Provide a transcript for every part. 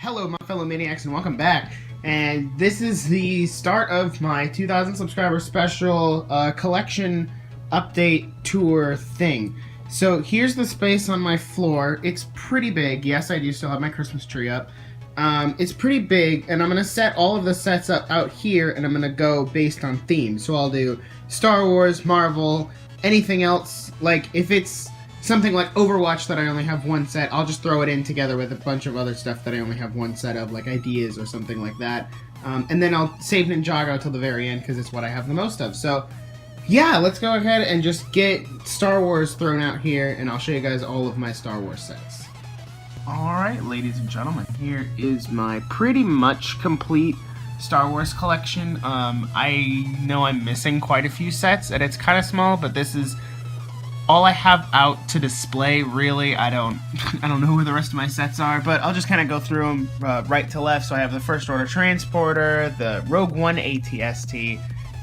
Hello, my fellow Maniacs, and welcome back. And this is the start of my 2,000 subscriber special collection update tour thing. So here's the space on my floor. It's pretty big. Yes, I do still have my Christmas tree up. It's pretty big, and I'm going to set all of the sets up out here, and I'm going to go based on theme. So I'll do Star Wars, Marvel, anything else. Like, if it's something like Overwatch that I only have one set, I'll just throw it in together with a bunch of other stuff that I only have one set of, like ideas or something like that. And then I'll save Ninjago till the very end, because it's what I have the most of. So, yeah, let's go ahead and just get Star Wars thrown out here, and I'll show you guys all of my Star Wars sets. Alright, ladies and gentlemen, here is my pretty much complete Star Wars collection. I know I'm missing quite a few sets, and it's kind of small, but this is all I have out to display, really. I don't know where the rest of my sets are, but I'll just kind of go through them right to left. So I have the First Order Transporter, the Rogue One AT-ST,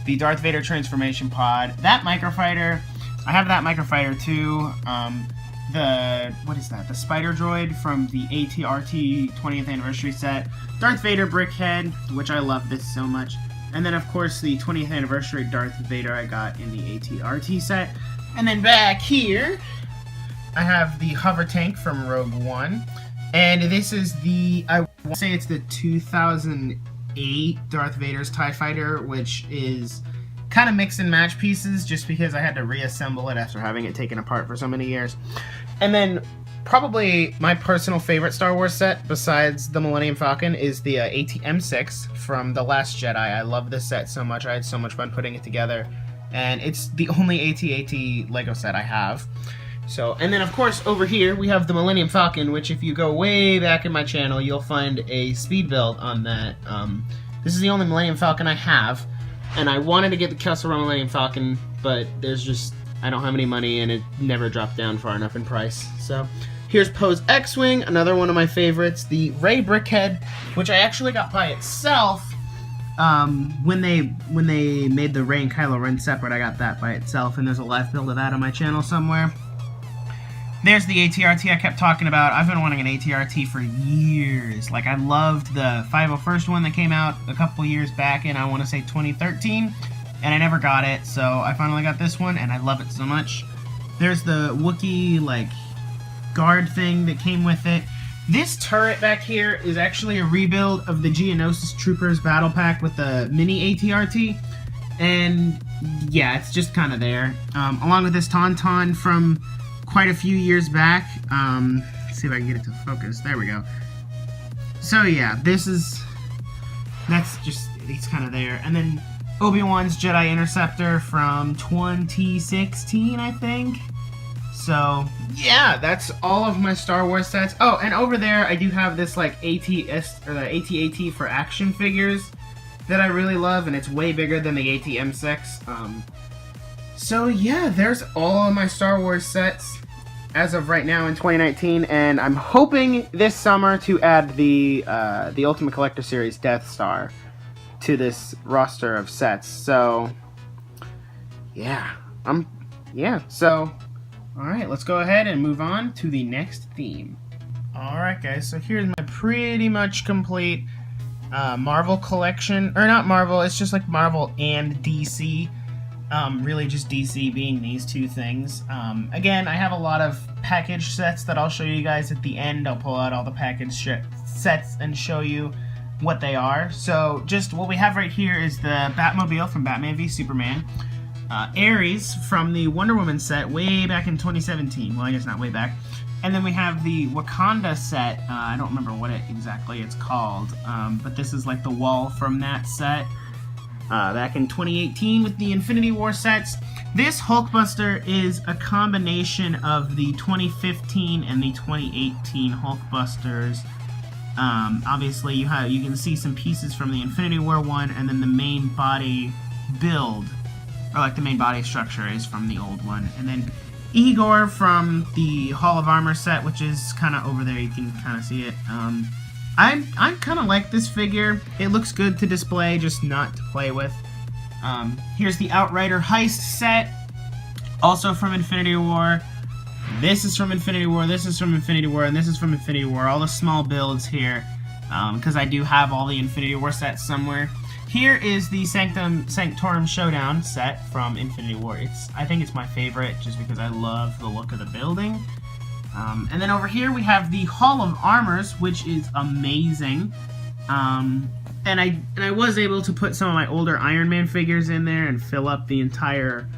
the Darth Vader Transformation Pod, that Microfighter. I have that Microfighter too. What is that? The Spider Droid from the AT-RT 20th Anniversary set. Darth Vader Brickhead, which I love this so much. And then, of course, the 20th Anniversary Darth Vader I got in the AT-RT set. And then back here, I have the Hover Tank from Rogue One. And this is I want to say it's the 2008 Darth Vader's TIE Fighter, which is kind of mix and match pieces just because I had to reassemble it after having it taken apart for so many years. And then probably my personal favorite Star Wars set besides the Millennium Falcon is the AT-M6 from The Last Jedi. I love this set so much. I had so much fun putting it together. And it's the only AT-AT Lego set I have. So, and then of course over here we have the Millennium Falcon, which if you go way back in my channel, you'll find a speed build on that. This is the only Millennium Falcon I have, and I wanted to get the Kessel Run Millennium Falcon, but there's just, I don't have any money, and it never dropped down far enough in price. So, here's Poe's X-Wing, another one of my favorites, the Rey Brickhead, which I actually got by itself. When they made the Rey and Kylo Ren separate, I got that by itself, and there's a live build of that on my channel somewhere. There's the AT-RT I kept talking about. I've been wanting an AT-RT for years. Like, I loved the 501st one that came out a couple years back in, I want to say 2013, and I never got it, so I finally got this one, and I love it so much. There's the Wookiee, like, guard thing that came with it. This turret back here is actually a rebuild of the Geonosis Troopers battle pack with the mini AT-RT, and yeah, it's just kind of there. Along with this Tauntaun from quite a few years back. Let's see if I can get it to focus. There we go. So yeah, it's kind of there. And then Obi-Wan's Jedi Interceptor from 2016, I think. So, yeah, that's all of my Star Wars sets. Oh, and over there, I do have this, like, AT-AT for action figures that I really love, and it's way bigger than the AT-M6. So, yeah, there's all of my Star Wars sets as of right now in 2019, and I'm hoping this summer to add the Ultimate Collector Series Death Star to this roster of sets. So, yeah, so... Alright, let's go ahead and move on to the next theme. Alright guys, so here's my pretty much complete Marvel collection. Or not Marvel, it's just like Marvel and DC. Really just DC being these two things. Again, I have a lot of package sets that I'll show you guys at the end. I'll pull out all the package sets and show you what they are. So just what we have right here is the Batmobile from Batman v Superman. Ares from the Wonder Woman set way back in 2017. Well, I guess not way back. And then we have the Wakanda set. I don't remember what exactly it's called, but this is like the wall from that set back in 2018 with the Infinity War sets. This Hulkbuster is a combination of the 2015 and the 2018 Hulkbusters. Obviously, you can see some pieces from the Infinity War one, and then the main body build, or like the main body structure, is from the old one. And then Igor from the Hall of Armor set, which is kind of over there. You can kind of see it. I kind of like this figure. It looks good to display, just not to play with. Here's the Outrider Heist set, also from Infinity War. This is from Infinity War, this is from Infinity War, and this is from Infinity War. All the small builds here. because I do have all the Infinity War sets somewhere. Here is the Sanctorum Showdown set from Infinity War. I think it's my favorite just because I love the look of the building. And then over here we have the Hall of Armors, which is amazing. And I was able to put some of my older Iron Man figures in there and fill up the entire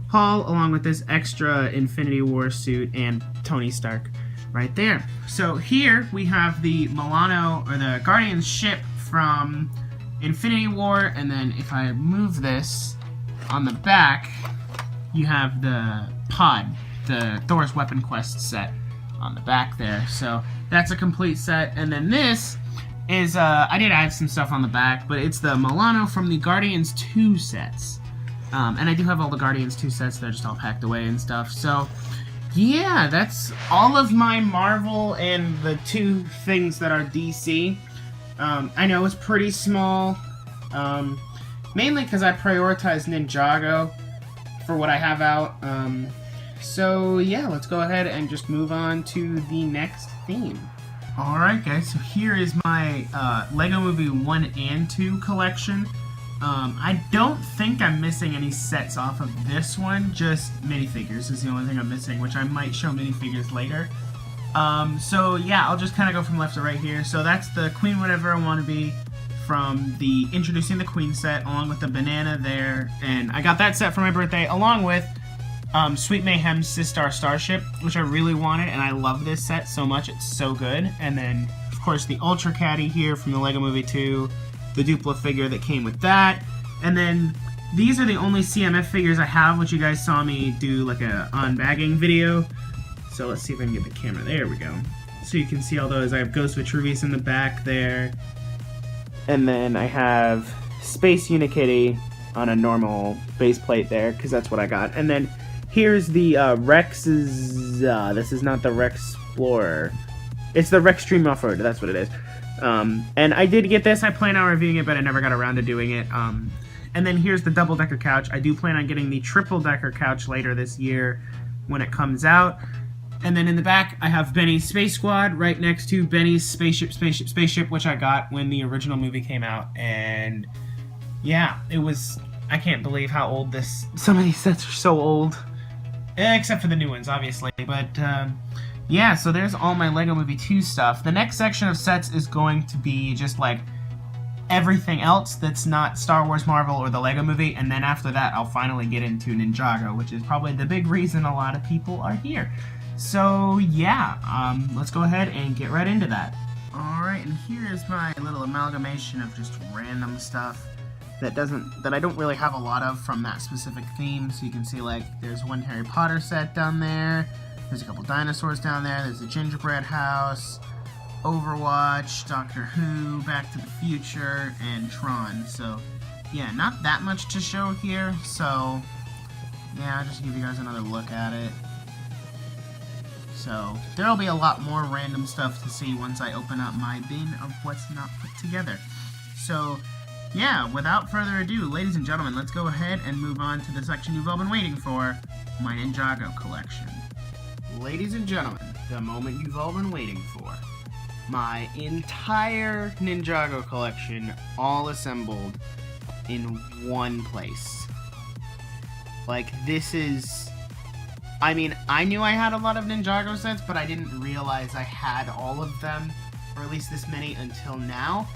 hall, along with this extra Infinity War suit and Tony Stark right there. So here we have the Milano, or the Guardians ship from Infinity War, and then if I move this, on the back, you have the pod, the Thor's Weapon Quest set on the back there. So that's a complete set. And then this is, I did add some stuff on the back, but it's the Milano from the Guardians 2 sets. And I do have all the Guardians 2 sets, they're just all packed away and stuff. So yeah, that's all of my Marvel and the 2 things that are DC. I know it's pretty small, mainly because I prioritize Ninjago for what I have out. So yeah, let's go ahead and just move on to the next theme. Alright guys, so here is my LEGO Movie 1 and 2 collection. I don't think I'm missing any sets off of this one, just minifigures is the only thing I'm missing, which I might show minifigures later. So yeah, I'll just kind of go from left to right here. So that's the Queen Whatever I Want to Be from the Introducing the Queen set, along with the banana there. And I got that set for my birthday, along with Sweet Mayhem's Sistar Starship, which I really wanted, and I love this set so much, it's so good. And then, of course, the Ultra Caddy here from the LEGO Movie 2, the Duplo figure that came with that. And then, these are the only CMF figures I have, which you guys saw me do like a unbagging video. So let's see if I can get the camera, there we go. So you can see all those. I have Ghost Vitruvius in the back there. And then I have Space Unikitty on a normal base plate there, because that's what I got. And then here's the Rex's, this is not the Rex Explorer. It's the Rex Stream Off-Road, that's what it is. And I did get this, I plan on reviewing it, but I never got around to doing it. And then here's the double-decker couch. I do plan on getting the triple-decker couch later this year when it comes out. And then in the back, I have Benny's Space Squad right next to Benny's Spaceship, which I got when the original movie came out. And yeah, it was, I can't believe how old this, some of these sets are so old. Except for the new ones, obviously. But yeah, so there's all my LEGO Movie 2 stuff. The next section of sets is going to be just like everything else that's not Star Wars, Marvel, or the LEGO Movie. And then after that, I'll finally get into Ninjago, which is probably the big reason a lot of people are here. So yeah, let's go ahead and get right into that. Alright, and here's my little amalgamation of just random stuff that I don't really have a lot of from that specific theme. So you can see, like, there's one Harry Potter set down there, there's a couple dinosaurs down there, there's a gingerbread house, Overwatch, Doctor Who, Back to the Future, and Tron. So yeah, not that much to show here, so yeah, I'll just give you guys another look at it. So there'll be a lot more random stuff to see once I open up my bin of what's not put together. So yeah, without further ado, ladies and gentlemen, let's go ahead and move on to the section you've all been waiting for, my Ninjago collection. Ladies and gentlemen, the moment you've all been waiting for. My entire Ninjago collection, all assembled in one place. Like, this is... I mean, I knew I had a lot of Ninjago sets, but I didn't realize I had all of them, or at least this many until now.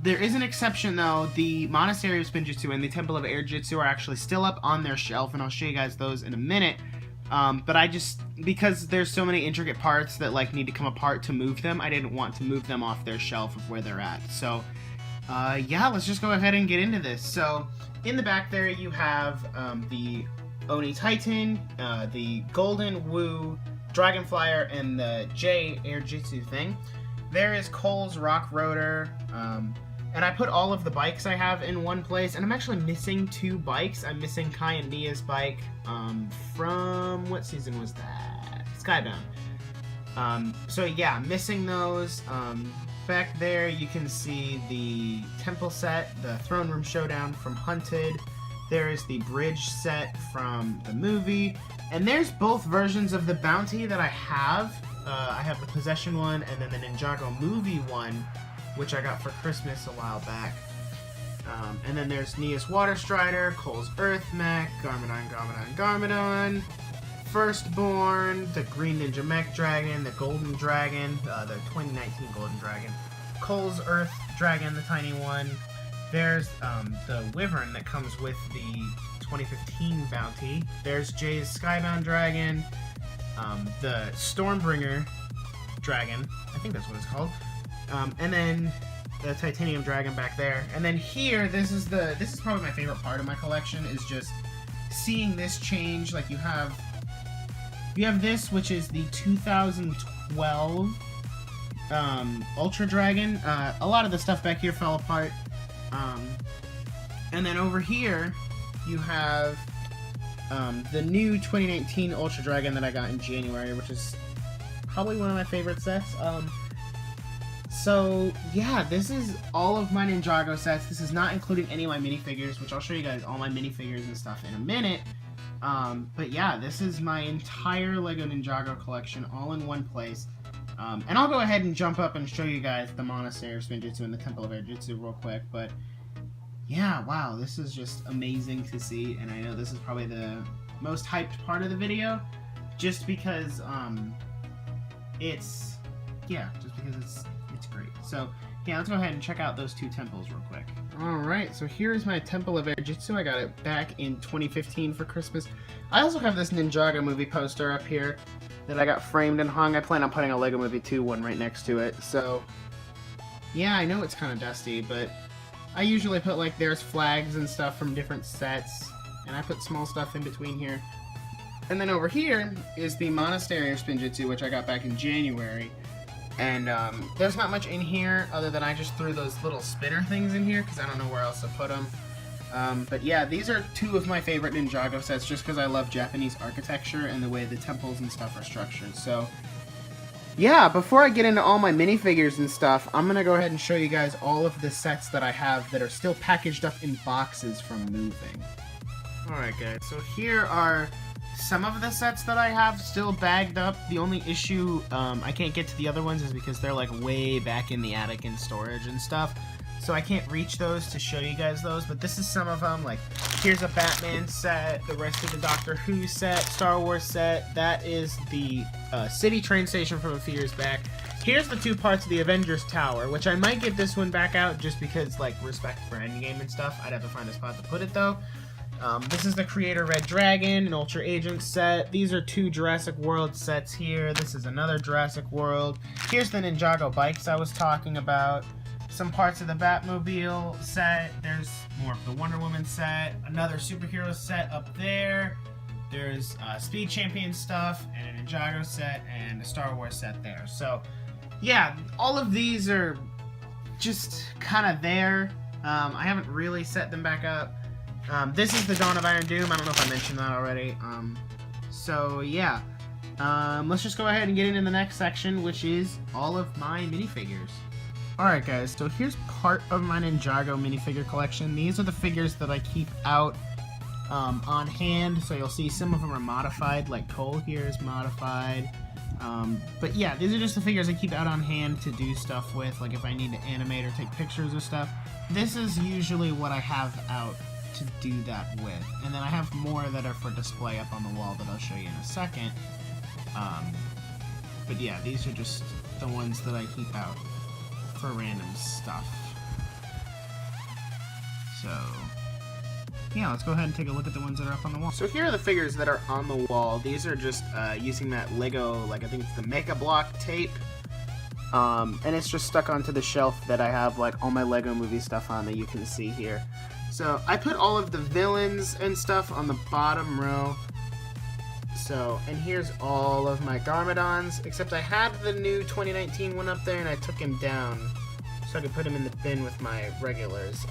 There is an exception, though. The Monastery of Spinjitzu and the Temple of Air Jitsu are actually still up on their shelf, and I'll show you guys those in a minute. But I just, because there's so many intricate parts that, like, need to come apart to move them, I didn't want to move them off their shelf of where they're at. So, yeah, let's just go ahead and get into this. So, in the back there, you have, the Oni Titan, the Golden Wu Dragonflyer, and the J Air Jitsu thing. There is Cole's Rock Rotor, and I put all of the bikes I have in one place, and I'm actually missing 2 bikes. I'm missing Kai and Mia's bike from, what season was that? Skybound. So yeah, I'm missing those. Back there you can see the temple set, the Throne Room Showdown from Hunted. There is the bridge set from the movie, and there's both versions of the bounty that I have. I have the Possession one and then the Ninjago movie one, which I got for Christmas a while back. And then there's Nea's Water Strider, Cole's Earth Mech, Garmadon, Firstborn, the Green Ninja Mech Dragon, the Golden Dragon, the 2019 Golden Dragon, Cole's Earth Dragon, the tiny one. There's the Wyvern that comes with the 2015 bounty. There's Jay's Skybound Dragon, the Stormbringer Dragon, I think that's what it's called, and then the Titanium Dragon back there. And then here, this is probably my favorite part of my collection, is just seeing this change. Like you have this, which is the 2012 Ultra Dragon. A lot of the stuff back here fell apart. And then over here, you have the new 2019 Ultra Dragon that I got in January, which is probably one of my favorite sets. So, yeah, this is all of my Ninjago sets. This is not including any of my minifigures, which I'll show you guys all my minifigures and stuff in a minute. But yeah, this is my entire LEGO Ninjago collection all in one place. And I'll go ahead and jump up and show you guys the Monastery of Spinjitzu and the Temple of Air Jutsu real quick. But yeah, wow, this is just amazing to see. And I know this is probably the most hyped part of the video, just because it's great. So yeah, let's go ahead and check out those two temples real quick. Alright, so here's my Temple of Air Jutsu. I got it back in 2015 for Christmas. I also have this Ninjago movie poster up here that I got framed and hung. I plan on putting a LEGO Movie 2 one right next to it. So yeah, I know it's kind of dusty, but I usually put, like, there's flags and stuff from different sets, and I put small stuff in between here. And then over here is the Monastery of Spinjitzu, which I got back in January. And there's not much in here other than I just threw those little spinner things in here because I don't know where else to put them. But yeah, these are two of my favorite Ninjago sets just because I love Japanese architecture and the way the temples and stuff are structured. So yeah, before I get into all my minifigures and stuff, I'm going to go ahead and show you guys all of the sets that I have that are still packaged up in boxes from moving. Alright guys, so here are some of the sets that I have still bagged up. The only issue I can't get to the other ones is because they're like way back in the attic in storage and stuff. So I can't reach those to show you guys those, but this is some of them. Like, here's a Batman set, the rest of the Doctor Who set, Star Wars set. That is the city train station from a few years back. Here's the two parts of the Avengers Tower, which I might get this one back out just because, like, respect for Endgame and stuff. I'd have to find a spot to put it, though. This is the Creator Red Dragon, an Ultra Agent set. These are two Jurassic World sets here. This is another Jurassic World. Here's the Ninjago bikes I was talking about. Some parts of the Batmobile set. There's more of the Wonder Woman set. Another superhero set up there. There's Speed Champion stuff and a Ninjago set and a Star Wars set there. So, yeah, all of these are just kind of there. I haven't really set them back up. This is the Dawn of Iron Doom. I don't know if I mentioned that already. So, yeah. Let's just go ahead and get into the next section, which is all of my minifigures. Alright guys, so here's part of my Ninjago minifigure collection. These are the figures that I keep out on hand, so you'll see some of them are modified, like Cole here is modified. But yeah, these are just the figures I keep out on hand to do stuff with, like if I need to animate or take pictures or stuff. This is usually what I have out to do that with. And then I have more that are for display up on the wall that I'll show you in a second. But yeah, these are just the ones that I keep out for random stuff. So yeah, let's go ahead and take a look at the ones that are up on the wall. So here are the figures that are on the wall. These are just using that Lego, like I think it's the Mecha Block tape. And it's just stuck onto the shelf that I have like all my Lego Movie stuff on that you can see here. So I put all of the villains and stuff on the bottom row. So, and here's all of my Garmadons, except I had the new 2019 one up there and I took him down so I could put him in the bin with my regulars.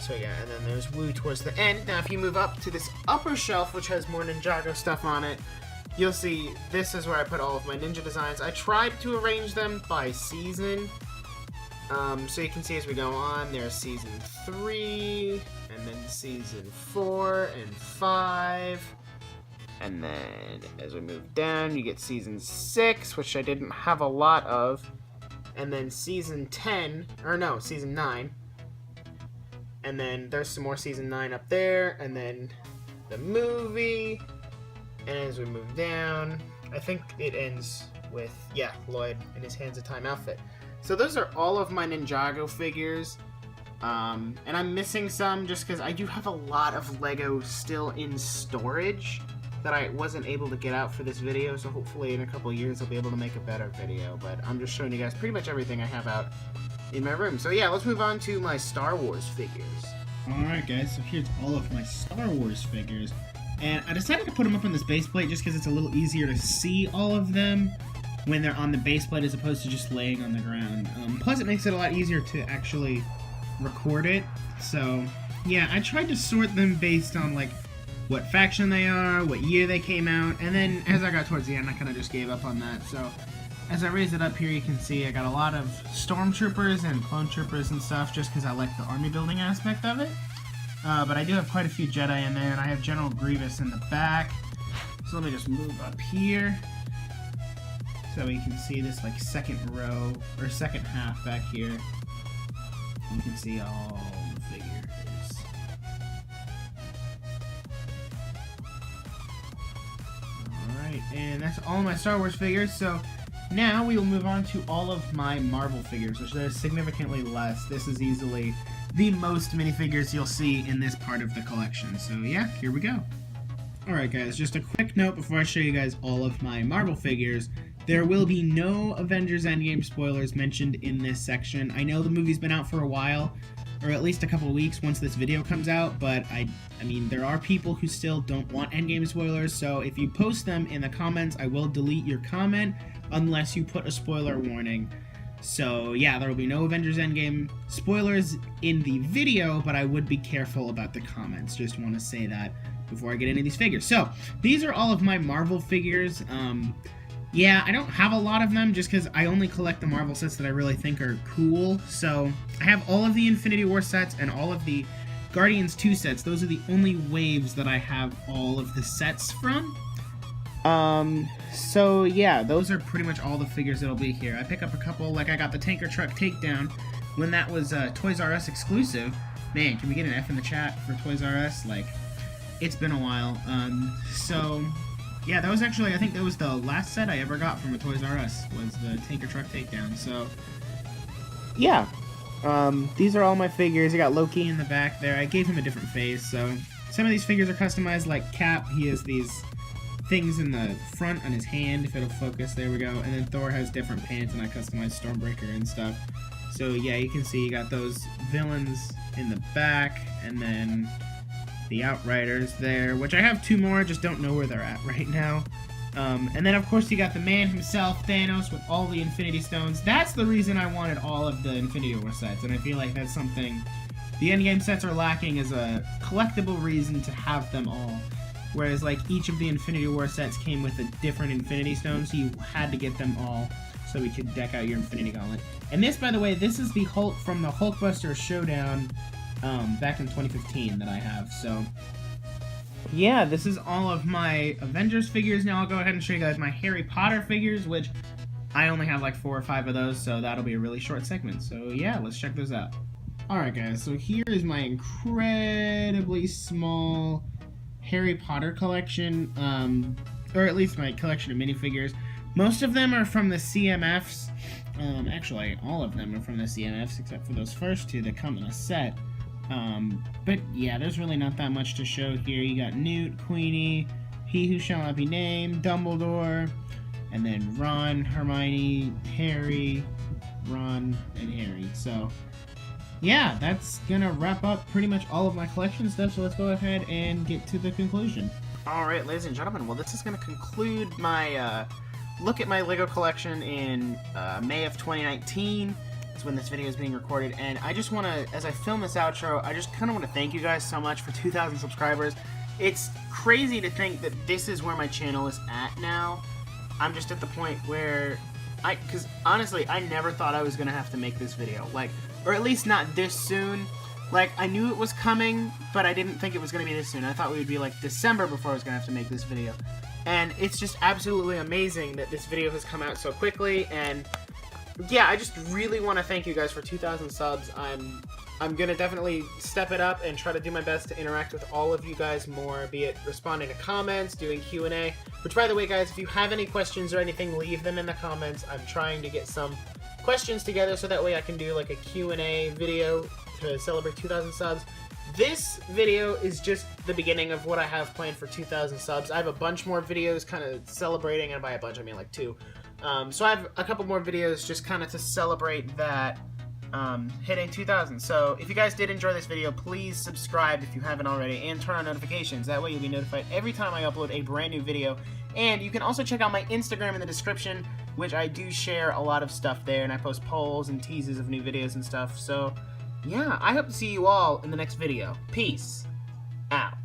So yeah, and then there's Wu towards the end. Now if you move up to this upper shelf, which has more Ninjago stuff on it, you'll see this is where I put all of my ninja designs. I tried to arrange them by season. So you can see as we go on, there's season 3, and then season 4 and 5. And then as we move down, you get season 6, which I didn't have a lot of. and then season 10, or no, season 9, and then there's some more season 9 up there, and then the movie, and as we move down, I think it ends with, yeah, Lloyd in his Hands of Time outfit. So those are all of my Ninjago figures, and I'm missing some just because I do have a lot of Lego still in storage that I wasn't able to get out for this video, so hopefully in a couple of years I'll be able to make a better video, but I'm just showing you guys pretty much everything I have out in my room. So yeah, let's move on to my Star Wars figures. Alright guys, so here's all of my Star Wars figures, and I decided to put them up on this base plate just because it's a little easier to see all of them when they're on the base plate as opposed to just laying on the ground. Plus it makes it a lot easier to actually record it, so yeah, I tried to sort them based on like what faction they are, what year they came out, and then as I got towards the end I kind of just gave up on that. So as I raise it up here you can see I got a lot of stormtroopers and clone troopers and stuff just because I like the army building aspect of it. But I do have quite a few Jedi in there, and I have General Grievous in the back. So let me just move up here so we can see this like second row, or second half back here. You can see all the figures. Alright, and that's all of my Star Wars figures, so now we will move on to all of my Marvel figures, which there's significantly less. This is easily the most minifigures you'll see in this part of the collection. So yeah, here we go. Alright guys, just a quick note before I show you guys all of my Marvel figures. There will be no Avengers Endgame spoilers mentioned in this section. I know the movie's been out for a while, or at least a couple of weeks once this video comes out, but I mean, there are people who still don't want Endgame spoilers, so if you post them in the comments, I will delete your comment unless you put a spoiler warning. So yeah, there will be no Avengers Endgame spoilers in the video, but I would be careful about the comments. Just want to say that before I get into these figures. So, these are all of my Marvel figures. Yeah, I don't have a lot of them just because I only collect the Marvel sets that I really think are cool. So, I have all of the Infinity War sets and all of the Guardians 2 sets. Those are the only waves that I have all of the sets from. So yeah, those are pretty much all the figures that'll be here. I pick up a couple, like I got the Tanker Truck Takedown when that was Toys R Us exclusive. Man, can we get an F in the chat for Toys R Us? Like, it's been a while. So yeah, that was actually, I think that was the last set I ever got from a Toys R Us, was the Tanker Truck Takedown. So yeah, these are all my figures. I got Loki in the back there. I gave him a different face, so some of these figures are customized, like Cap. He has these things in the front on his hand, if it'll focus. There we go. And then Thor has different pants, and I customized Stormbreaker and stuff. So yeah, you can see you got those villains in the back, and then the Outriders there, which I have two more, I just don't know where they're at right now. And then of course you got the man himself, Thanos, with all the Infinity Stones. That's the reason I wanted all of the Infinity War sets, and I feel like that's something the Endgame sets are lacking, as a collectible reason to have them all. Whereas, like, each of the Infinity War sets came with a different Infinity Stone, so you had to get them all so we could deck out your Infinity Gauntlet. And this, by the way, this is the Hulk from the Hulkbuster Showdown back in 2015 that I have. So, yeah, this is all of my Avengers figures. Now I'll go ahead and show you guys my Harry Potter figures, which I only have like 4 or 5 of those, so that'll be a really short segment. So, yeah, let's check those out. Alright, guys, so here is my incredibly small Harry Potter collection, or at least my collection of minifigures. Most of them are from the CMFs. Actually, all of them are from the CMFs, except for those first two that come in a set. But yeah, there's really not that much to show here. You got Newt, Queenie, He Who Shall Not Be Named, Dumbledore, and then Ron, Hermione, Harry, Ron, and Harry. So yeah, that's gonna wrap up pretty much all of my collection stuff, so let's go ahead and get to the conclusion. Alright, ladies and gentlemen, well, this is gonna conclude my look at my LEGO collection in May of 2019. That's when this video is being recorded, and I just want to, as I film this outro, I just kind of want to thank you guys so much for 2,000 subscribers. It's crazy to think that this is where my channel is at now. I'm just at the point where because honestly, I never thought I was gonna have to make this video, like, or at least not this soon. Like, I knew it was coming, but I didn't think it was gonna be this soon. I thought we would be like December before I was gonna have to make this video. And it's just absolutely amazing that this video has come out so quickly, and yeah, I just really want to thank you guys for 2,000 subs. I'm gonna definitely step it up and try to do my best to interact with all of you guys more, be it responding to comments, doing Q&A, which, by the way, guys, if you have any questions or anything, leave them in the comments. I'm trying to get some questions together so that way I can do like a Q&A video to celebrate 2,000 subs. This video is just the beginning of what I have planned for 2,000 subs. I have a bunch more videos kind of celebrating, and by a bunch I mean like 2. So I have a couple more videos just kind of to celebrate that hitting 2,000. So if you guys did enjoy this video, please subscribe if you haven't already, and turn on notifications. That way you'll be notified every time I upload a brand new video. And you can also check out my Instagram in the description, which I do share a lot of stuff there, and I post polls and teases of new videos and stuff. So yeah, I hope to see you all in the next video. Peace out.